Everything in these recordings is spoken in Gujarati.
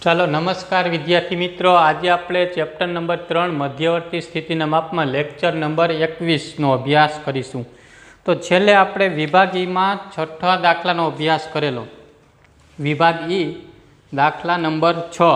ચાલો નમસ્કાર વિદ્યાર્થી મિત્રો, આજે આપણે ચેપ્ટર નંબર 3 મધ્યવર્તી સ્થિતિના માપમાં લેક્ચર નંબર 21નો અભ્યાસ કરીશું. તો છેલ્લે આપણે વિભાગ ઈમાં છઠ્ઠા દાખલાનો અભ્યાસ કરેલો. વિભાગ ઈ દાખલા નંબર 6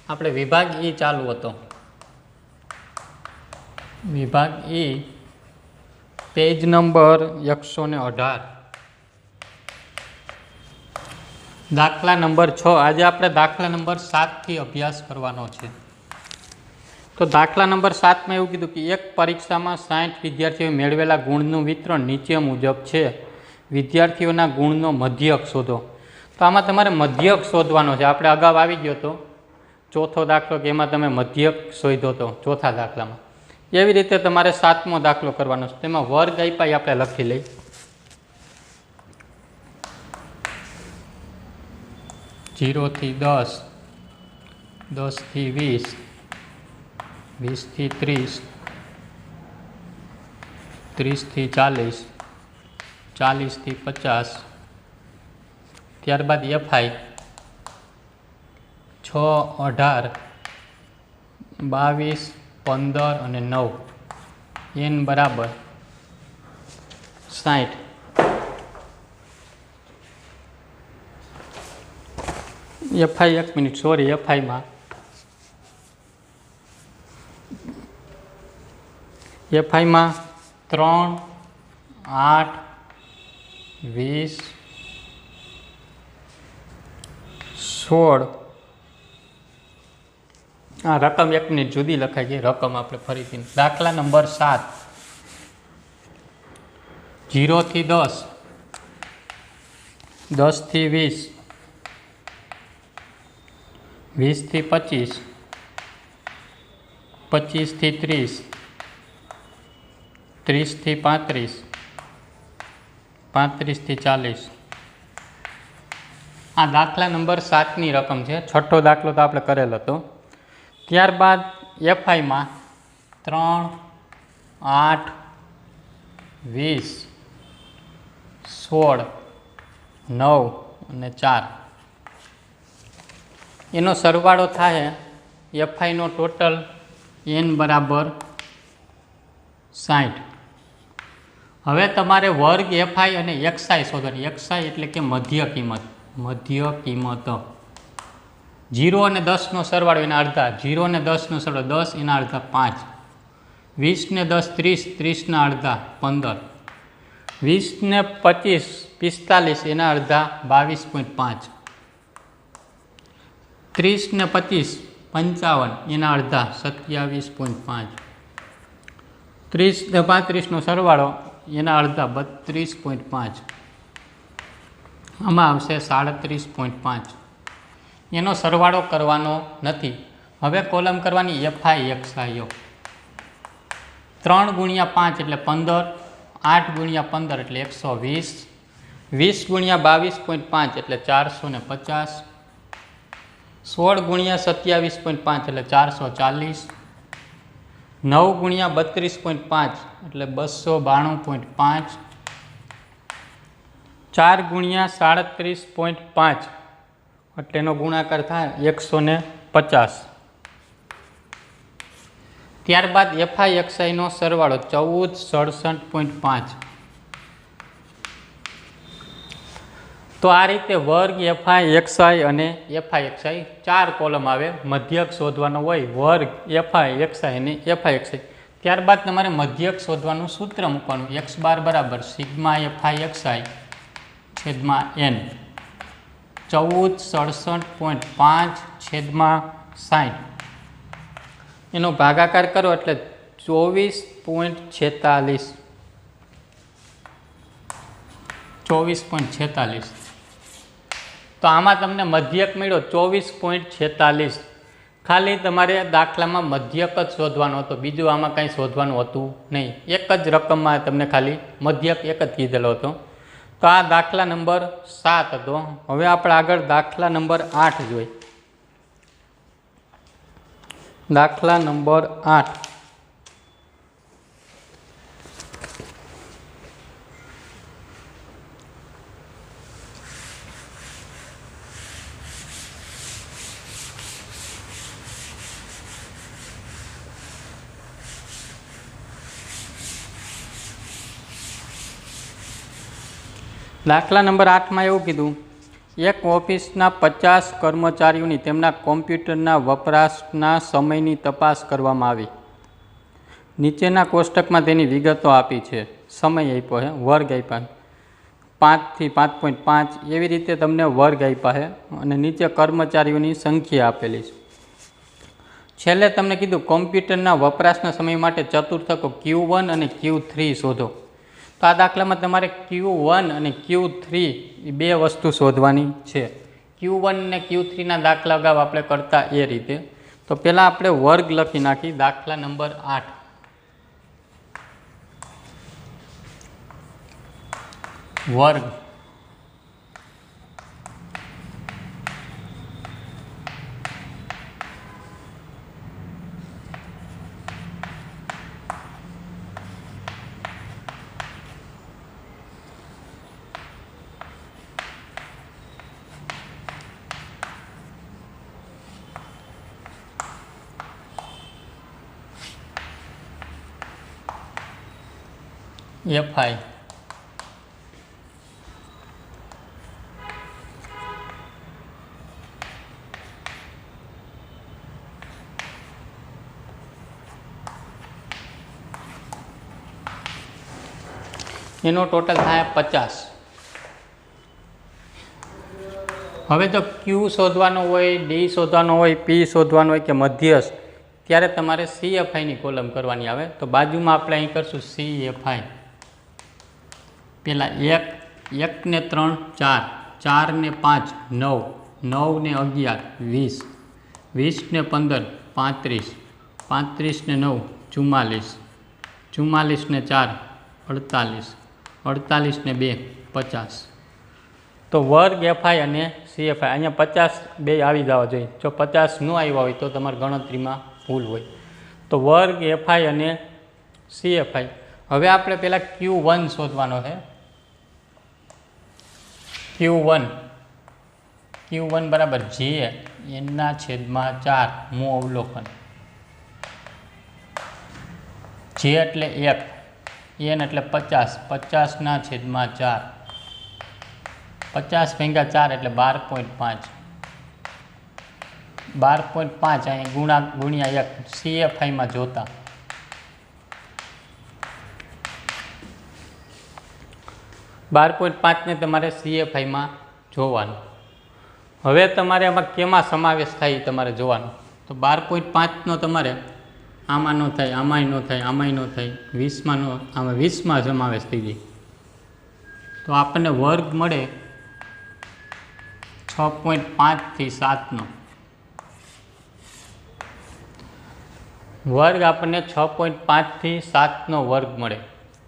આપણે વિભાગ ઈ ચાલુ હતો. વિભાગ ઈ પેજ નંબર 118 દાખલા નંબર 6. આજે આપણે દાખલા નંબર 7 થી અભ્યાસ કરવાનો છે. તો દાખલા નંબર 7માં એવું કીધું કે એક પરીક્ષામાં 60 વિદ્યાર્થીઓએ મેળવેલા ગુણનું વિતરણ નીચે મુજબ છે. વિદ્યાર્થીઓના ગુણનો મધ્યક શોધો. તો આમાં તમારે મધ્યક શોધવાનો છે. આપણે અગાઉ આવી ગયો હતો ચોથો દાખલો કે એમાં તમે મધ્યક શોધ્યો હતો ચોથા દાખલામાં. એવી રીતે તમારે 7મો દાખલો કરવાનો છે. તેમાં વર્ગ આપ્યા આપણે લખી લઈ. 0 થી 10, 10 થી 20, 20 થી 30, 30 થી 40, 40 થી 50. ત્યારબાદ એફઆઈ 6, 18, 22, 15 અને 9. એન બરાબર 60. એફઆઈ 1 મિનિટ સોરી, એફઆઈમાં 3, 8, 20, 16. આ રકમ 1 મિનિટ જુદી લખાઈ ગઈ. રકમ આપણે ફરીથી દાખલા નંબર 7 0 થી 10, 10 થી 20, 20 થી 25, 25 થી 30, 30 થી 35, 35 થી 40. આ દાખલા નંબર 7ની રકમ છે. છઠ્ઠો દાખલો તો આપણે કરેલો હતો. ત્યારબાદ એફઆઈમાં 3, 8, 20, 16, 9 અને 4. એનો સરવાળો થાય એફઆઈનો ટોટલ એન બરાબર 60. હવે તમારે વર્ગ એફઆઈ અને એક્સઆઈ શોધવાની. એક્સઆઈ એટલે કે મધ્ય કિંમત. મધ્ય કિંમત 0 અને 10નો સરવાળો એના અડધા. 0 અને 10નો સરવાળો 10, એના અડધા 5. 20 ને 10 30, 30ના અડધા 15. 20 ને 25 45, એના અડધા 22.5. 30 ને 25 55, એના અડધા 27.5. 30 ને 35નો સરવાળો એના અડધા 32.5. આમાં આવશે 37.5. એનો સરવાળો કરવાનો નથી. હવે કોલમ કરવાની એફઆઈ એક્સઆઈઓ. 3 ગુણ્યા 5 એટલે 15, 8 ગુણ્યા 15 એટલે 120, 20 ગુણ્યા 22.5 એટલે 450, 16 ગુણ્યા 27.5 એટલે 440, 9 ગુણ્યા 32.5 એટલે 292.5, 4 ગુણ્યા 37.5 એટલે એનો ગુણાકાર થાય 150. ત્યારબાદ એફઆઈ એક્સઆઈનો સરવાળો 1467.5. તો આ રીતે વર્ગ એફઆઈ એક્સઆઈ અને એફઆઈ એક્સઆઈ 4 કોલમ આવે. મધ્યક શોધવાનો હોય વર્ગ એફઆઈ એક્સઆઈ અને એફઆઈ એક્સઆઈ. ત્યારબાદ તમારે મધ્યક શોધવાનું સૂત્ર મૂકવાનું. એક્સ બાર બરાબર સિગ્મા એફઆઈ એક્સઆઈ છેદમાં એન. 1467.5 છેદમાં 60. એનો ભાગાકાર કરો એટલે 24.46. 24.46. તો આમાં તમને મધ્યક મળ્યો 24.46. ખાલી તમારે દાખલામાં મધ્યક જ શોધવાનો હતો. બીજું આમાં કંઈ શોધવાનું હતું નહીં. એક જ રકમમાં તમને ખાલી મધ્યક એક જ કીધેલો હતો. તો આ દાખલા નંબર 7 હતો. હવે આપણે આગળ દાખલા નંબર 8 જોઈએ. દાખલા નંબર 8. દાખલા નંબર 8માં એવું કીધું, એક ઓફિસના 50 કર્મચારીઓની તેમના કોમ્પ્યુટરના વપરાશના સમયની તપાસ કરવામાં આવી. નીચેના કોષ્ટકમાં તેની વિગતો આપી છે. સમય આપ્યો છે, વર્ગ આપ્યા 5 થી 5.5 એવી રીતે તમને વર્ગ આપ્યા છે અને નીચે કર્મચારીઓની સંખ્યા આપેલી છે. છેલ્લે તમને કીધું કોમ્પ્યુટરના વપરાશના સમય માટે ચતુર્થકો Q1 અને Q3 શોધો. તો આ દાખલામાં તમારે Q1 અને Q3 એ બે વસ્તુ શોધવાની છે. Q1 અને Q3ના દાખલા અગાઉ આપણે કરતા એ રીતે. તો પહેલાં આપણે વર્ગ લખી નાખી. દાખલા નંબર 8 વર્ગ FI એનો ટોટલ થાય 50. હવે જો Q શોધવાનો હોય, D શોધવાનો હોય, P શોધવાનો હોય કે મધ્યસ્થ, ત્યારે તમારે CFIની કોલમ કરવાની આવે. તો બાજુમાં આપણે અહીં કરશું CFI. પહેલાં 1 ને 3 4, 4 ને 5 9, 9 ને 11 20, 20 ને 15 35, 35 ને 9 44, 44 ને 4 48, 48 ને 2 50. તો વર્ગ FI અને CFI અહીંયા 50 બે આવી જવા જોઈએ. જો 50 ન આવ્યા હોય તો તમારી ગણતરીમાં ભૂલ હોય. તો વર્ગ FI અને CFI. હવે આપણે પહેલાં Q1 શોધવાનો છે. Q1 બરાબર J એના છેદમાં 4 મૂળ અવલોકન. J એટલે 1, N એટલે 50, 50 ના છેદમાં 4, 50 ભેગા 4 એટલે 12.5, 12.5 અહીંયા ગુણ્યા 1 CFIમાં જોતા. બાર 12.5 ને તમારે CFIમાં જોવાનું. હવે તમારે આમાં કેમાં સમાવેશ થાય એ તમારે જોવાનું. તો 12.5નો તમારે આમાં ન થાય, આમાંય ન થાય, આમાંય ન થાય, 20માં નો આમાં 20માં સમાવેશ થઈ જાય. તો આપણને વર્ગ મળે 6.5 થી 7નો. વર્ગ આપણને 6.5 થી 7નો વર્ગ મળે.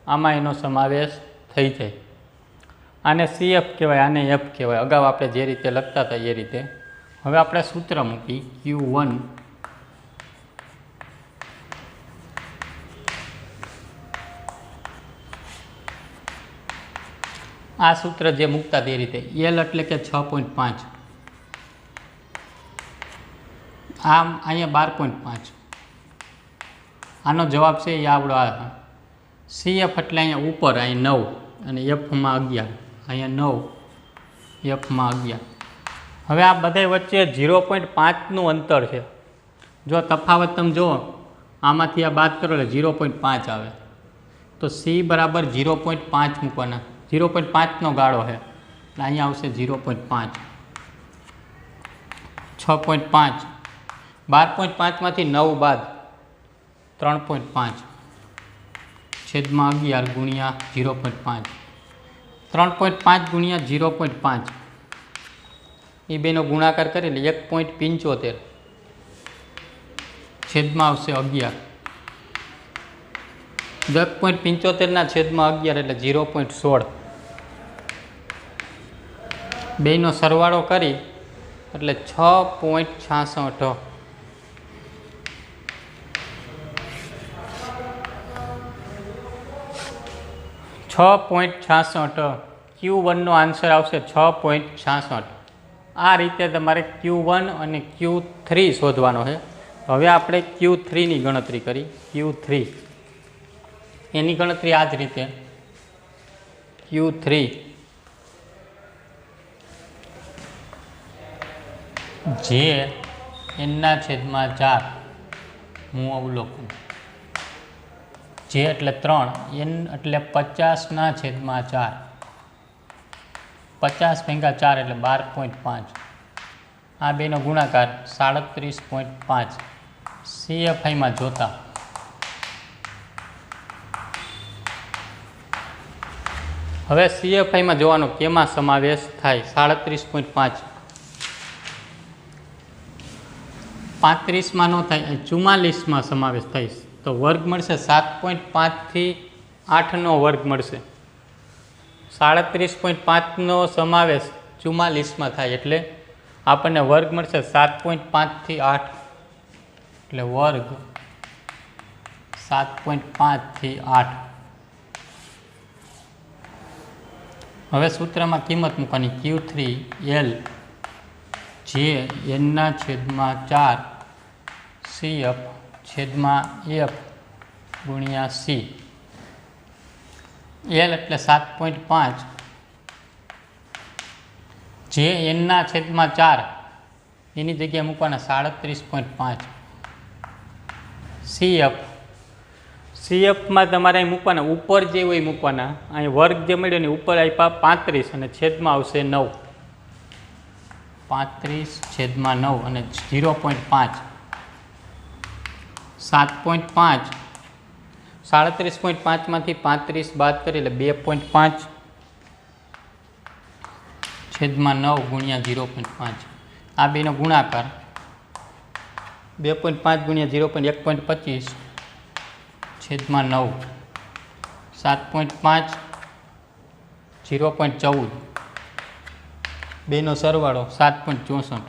આમાં એનો સમાવેશ થઈ જાય. આને CF કહેવાય, આને F કહેવાય. અગાઉ આપણે જે રીતે લખતા હતા એ રીતે. હવે આપણે સૂત્ર મૂકી Q1 આ સૂત્ર જે મૂકતા તે રીતે L એટલે કે 6.5, આમ અહીંયા 12.5. આનો જવાબ છે એ આવડો આ. CF એટલે અહીંયા ઉપર, અહીં 9 અને Fમાં 11, અહીંયા 9, Fમાં 11. હવે આ બધા વચ્ચે 0.5નું અંતર છે. જો તફાવત તમે જુઓ, આમાંથી આ બાદ કરો એટલે 0.5 આવે. તો C બરાબર 0.5 મૂકવાના. 0.5નો ગાળો છે એટલે અહીંયા આવશે 0.5. 6.5, 12.5માંથી 9 બાદ 3.5 છેદમાં 11 ગુણ્યા 0.5. 3.5 ગુણ્યા 0.5 એ બેનો ગુણાકાર કરી એટલે 1.75 છેદમાં આવશે 11. 1.75ના છેદમાં 11 એટલે 0.16. બેનો સરવાળો કરી એટલે 6.66. Q1નો આન્સર આવશે 6.66. આ રીતે તમારે Q1 અને Q3 શોધવાનો છે. હવે આપણે Q3ની ગણતરી કરી. Q3 એની ગણતરી આ જ રીતે. Q3 જે એનના છેદમાં 4 હું અવલોકન, જે એટલે 3, એન એટલે 50ના છેદમાં 4, 50 ભેગા 4 એટલે 12.5, આ બેનો ગુણાકાર 37.5. CFIમાં જોતા હવે CFIમાં જોવાનો કેમાં સમાવેશ થાય. 37.5 35માં ન થાય, 44માં સમાવેશ થાય તો વર્ગ મળશે 7.5 થી 8નો વર્ગ મળશે. 37.5નો સમાવેશ 44માં થાય એટલે આપણને વર્ગ મળશે 7.5 થી 8 એટલે વર્ગ 7.5 થી 8. હવે સૂત્રમાં કિંમત મૂકવાની Q3L જે એનના છેદમાં 4 CF છેદમાં F ગુણ્યા C. L એટલે 7.5, જે એનના છેદમાં 4 એની જગ્યાએ મૂકવાના 37.5. CFમાં તમારે અહીં મૂકવાના ઉપર જે હોય મૂકવાના. અહીં વર્ગ જે મળ્યો ને ઉપર આપ્યા 35 અને છેદમાં આવશે 9, 35 છેદમાં 9 અને 0.5, 7.5. 37.5માંથી 35 બાદ કરી એટલે 2.5 છેદમાં 9 ગુણ્યા 0.5. આ બેનો ગુણાકાર 2.5 ગુણ્યા 0.1.25 છેદમાં 9, 7.5 0.14, બેનો સરવાળો 7.64.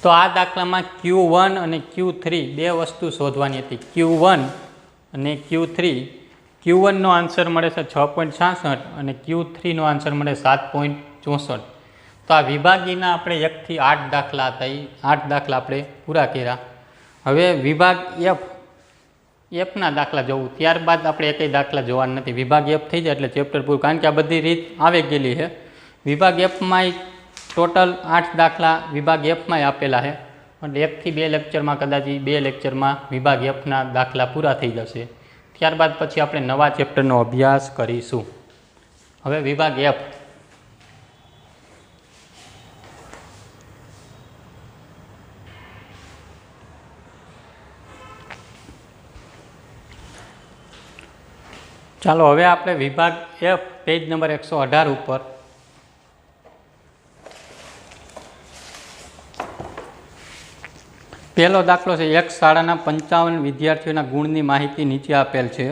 તો આ દાખલામાં Q1 અને Q3 બે વસ્તુ શોધવાની હતી. Q1 અને Q3. Q1નો આન્સર મળે છે 6.66 અને Q3નો આન્સર મળે 7.64. તો આ વિભાગીના આપણે 1 થી 8 દાખલા હતા, એ 8 દાખલા આપણે પૂરા કર્યા. હવે વિભાગ Fના દાખલા જોવું, ત્યારબાદ આપણે એકેય દાખલા જોવાના નથી. વિભાગ F થઈ જાય એટલે ચેપ્ટર પૂરું, કારણ કે આ બધી રીત આવી ગયેલી છે. વિભાગ Fમાં ટોટલ 8 દાખલા વિભાગ Fમાં આપેલા છે, એટલે 1 થી 2 લેક્ચરમાં કદાચ 2 લેક્ચરમાં વિભાગ Fના દાખલા પૂરા થઈ જશે. ત્યારબાદ પછી આપણે નવા ચેપ્ટરનો અભ્યાસ કરીશું. હવે વિભાગ F. ચાલો હવે આપણે વિભાગ F પેજ નંબર 118 ઉપર પહેલો દાખલો છે. એક શાળાના 55 વિદ્યાર્થીઓના ગુણની માહિતી નીચે આપેલ છે.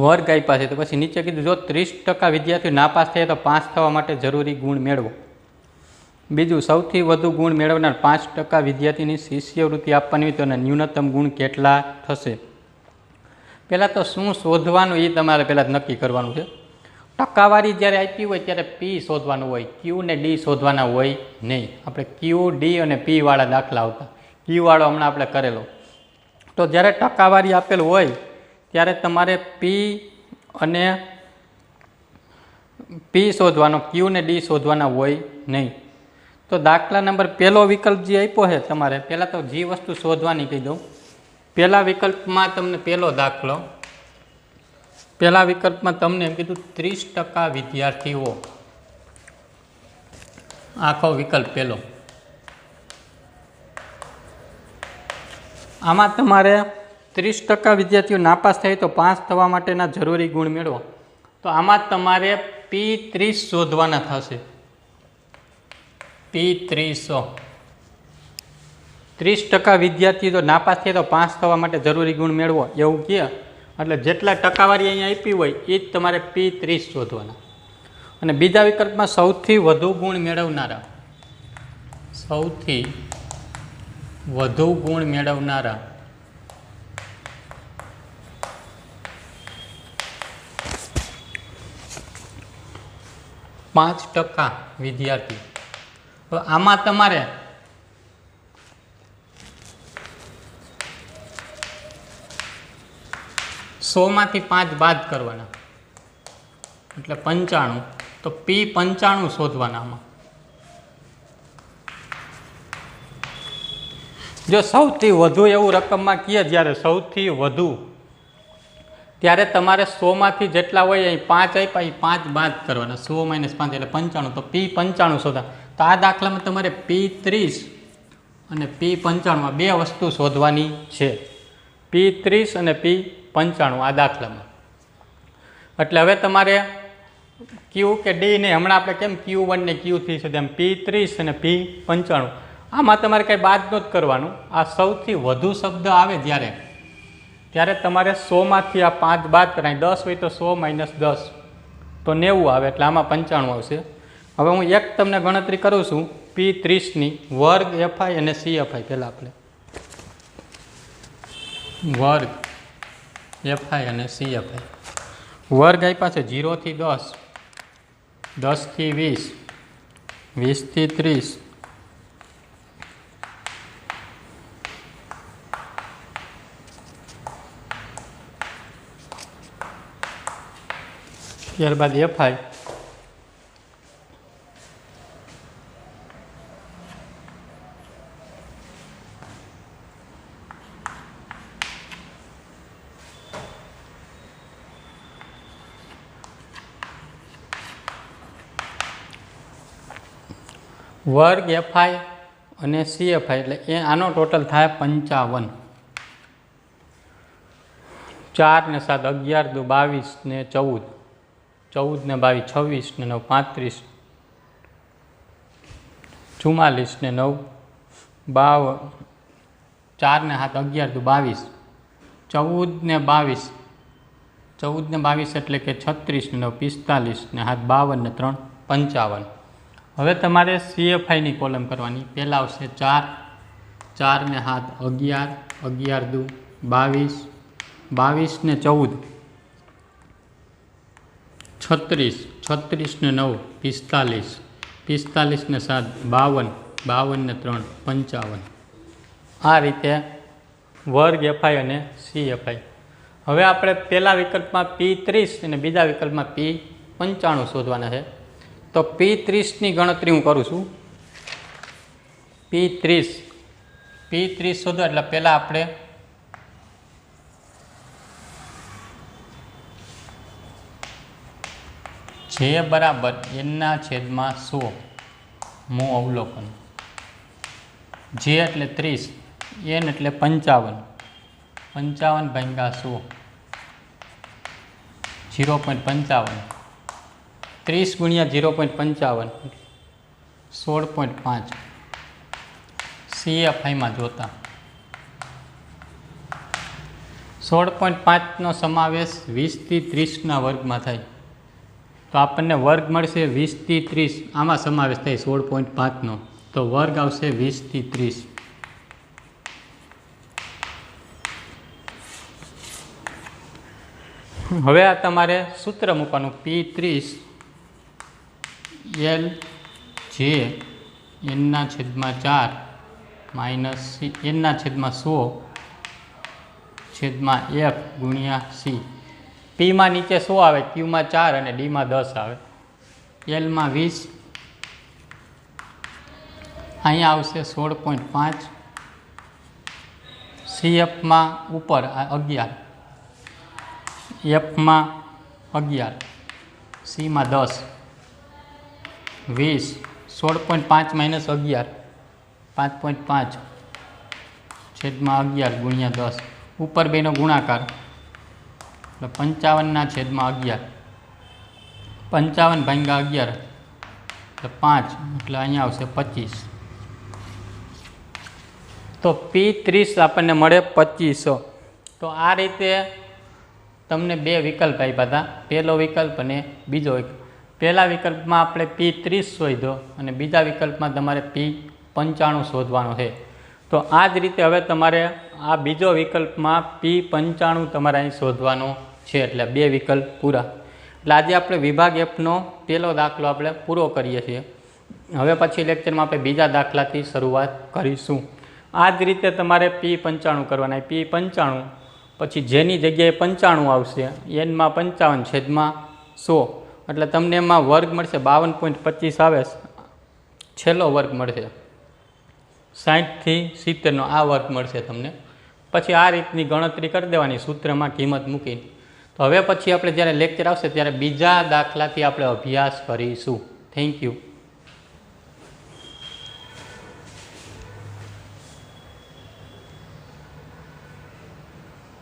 વર્ગ આપ્યા છે તો પછી નીચે કીધું જો 30% વિદ્યાર્થીઓ નાપાસ થયા તો પાસ થવા માટે જરૂરી ગુણ મેળવો. બીજું, સૌથી વધુ ગુણ મેળવનાર 5% વિદ્યાર્થીની શિષ્યવૃત્તિ આપવાની હોય તો ન્યૂનતમ ગુણ કેટલા થશે. પહેલાં તો શું શોધવાનું એ તમારે પહેલાં નક્કી કરવાનું છે. ટકાવારી જ્યારે આપી હોય ત્યારે P શોધવાનું હોય, Q ને D શોધવાના હોય નહીં. આપણે Q, D અને P વાળા દાખલા આવતા. Q વાળો હમણાં આપણે કરેલો. તો જ્યારે ટકાવારી આપેલ હોય ત્યારે તમારે P અને P શોધવાનો, Q ને D શોધવાના હોય નહીં. તો દાખલા નંબર પહેલો વિકલ્પ જે આપ્યો છે તમારે પહેલાં તો જે વસ્તુ શોધવાની કહી દઉં. પહેલા વિકલ્પમાં તમને પહેલો દાખલો, પહેલા વિકલ્પમાં તમને એમ કીધું 30% વિદ્યાર્થીઓ, આખો વિકલ્પ પહેલો. આમાં તમારે 30% વિદ્યાર્થીઓ નાપાસ થાય તો પાસ થવા માટેના જરૂરી ગુણ મેળવો. તો આમાં તમારે P30 શોધવાના થશે. P30. 30% વિદ્યાર્થીઓ તો નાપાસ થાય તો પાસ થવા માટે જરૂરી ગુણ મેળવો એવું કહે, એટલે જેટલા ટકાવારી અહીંયા આપી હોય એ જ તમારે P30 શોધવાના. અને બીજા વિકલ્પમાં સૌથી વધુ ગુણ મેળવનારા, સૌથી વધુ ગુણ મેળવનારા 5% વિદ્યાર્થી. તો આમાં તમારે માંથી 5 બાદ કરવાના એટલે 95. તો P95 શોધવાના. આમાં જો સૌથી વધુ એવું રકમમાં કહીએ જ્યારે સૌથી વધુ ત્યારે તમારે 100માંથી જેટલા હોય એ 5 આપ્યા એ 5 બાદ કરવાના 100 - 5 એટલે 95 તો P95 શોધા તો આ દાખલામાં તમારે P30 અને P95 બે વસ્તુ શોધવાની છે P30 અને P95 આ દાખલામાં એટલે હવે તમારે Q કે D ને હમણાં આપણે કેમ Q1 ને Q3 છે તેમ P30 અને P95 આમાં તમારે કંઈ બાદ નથી કરવાનું આ સૌથી વધુ શબ્દ આવે ત્યારે તમારે 100માંથી આ 5 બાદ કરાય 10 હોય તો 100 - 10 તો 90 આવે એટલે આમાં 95 આવશે હવે હું એક તમને ગણતરી કરું છું P30ની વર્ગ FI અને CFI પહેલાં આપણે વર્ગ FI અને CFI વર્ગ આપ્યા છે 0 થી 10 10 થી 20 20 થી 30 ત્યારબાદ FI વર્ગ FI અને CFI એટલે આનો ટોટલ થાય 55 4 ને 7 11 દુ 22 ને 14 14 ને 22 26 ને 9 35 44 ને 9 52 4 ને 7 11 દુ 22 14 ને 22 14 ને 22 એટલે કે 36 ને 9 45 ને 7 52 ને 3 55 હવે તમારે CFI ની કોલમ કરવાની પહેલાં આવશે 4 4 ને 7 11 11 દુ 22 22 ને 14 36 36 ને 9 45 45 ને 7 52 52 ને 3 55 આ રીતે વર્ગ FI અને CFI હવે આપણે પહેલા વિકલ્પમાં P30 અને બીજા વિકલ્પમાં P95 શોધવાના છે તો P30ની ગણતરી હું કરું છું P30 શોધો એટલે પહેલાં આપણે જે બરાબર n/100 મુ અવલોકન જે એટલે 30 n એટલે 55 55 ભાગ્યા 100 0.55 30 ગુણ્યા 0.55 16.5 CFIમાં જોતા 16.5નો સમાવેશ 20 થી 30ના વર્ગમાં થાય તો આપણને વર્ગ મળશે 20 થી 30 આમાં સમાવેશ થાય 16.5નો તો વર્ગ આવશે 20 થી 30 હવે આ તમારે સૂત્ર મૂકવાનું P30 L જે n/4 માઇનસ n/100 છેદમાં F ગુણ્યા C Pમાં નીચે 100 આવે Qમાં 4 અને Dમાં 10 આવે Lમાં 20 અહીંયા આવશે 16.5 CFમાં ઉપર 11 Fમાં 11 Cમાં 10 20 16.5 માઇનસ 11 5.5 છેદમાં 11 ગુણ્યા 10 ઉપર બેનો ગુણાકાર એટલે 55/11 55 ભાગ્યા 11 એટલે 5 એટલે અહીંયા આવશે 25 તો P30 આપણને મળે 2500 તો આ રીતે તમને બે વિકલ્પ આપ્યા હતા પહેલો વિકલ્પ અને બીજો વિકલ્પ પહેલા વિકલ્પમાં આપણે P30 શોધ્યો અને બીજા વિકલ્પમાં તમારે P95 શોધવાનો છે તો આ જ રીતે હવે તમારે આ બીજો વિકલ્પમાં P95 તમારે અહીં શોધવાનો છે એટલે બે વિકલ્પ પૂરા એટલે આજે આપણે વિભાગ Fનો પહેલો દાખલો આપણે પૂરો કરીએ છીએ હવે પછી લેક્ચરમાં આપણે બીજા દાખલાથી શરૂઆત કરીશું આ જ રીતે તમારે P95 કરવાના P95 પછી જેની જગ્યાએ 95 આવશે n/55 છેદમાં 100 એટલે તમને એમાં વર્ગ મળશે 52.25 આવે છેલ્લો વર્ગ મળશે 60થી 70નો આ વર્ગ મળશે તમને. પછી આ રીતની ગણતરી કરી દેવાની સૂત્રમાં કિંમત મૂકીને. તો હવે પછી આપણે જ્યારે લેક્ચર આવશે ત્યારે બીજા દાખલાથી આપણે અભ્યાસ કરીશું. Thank you.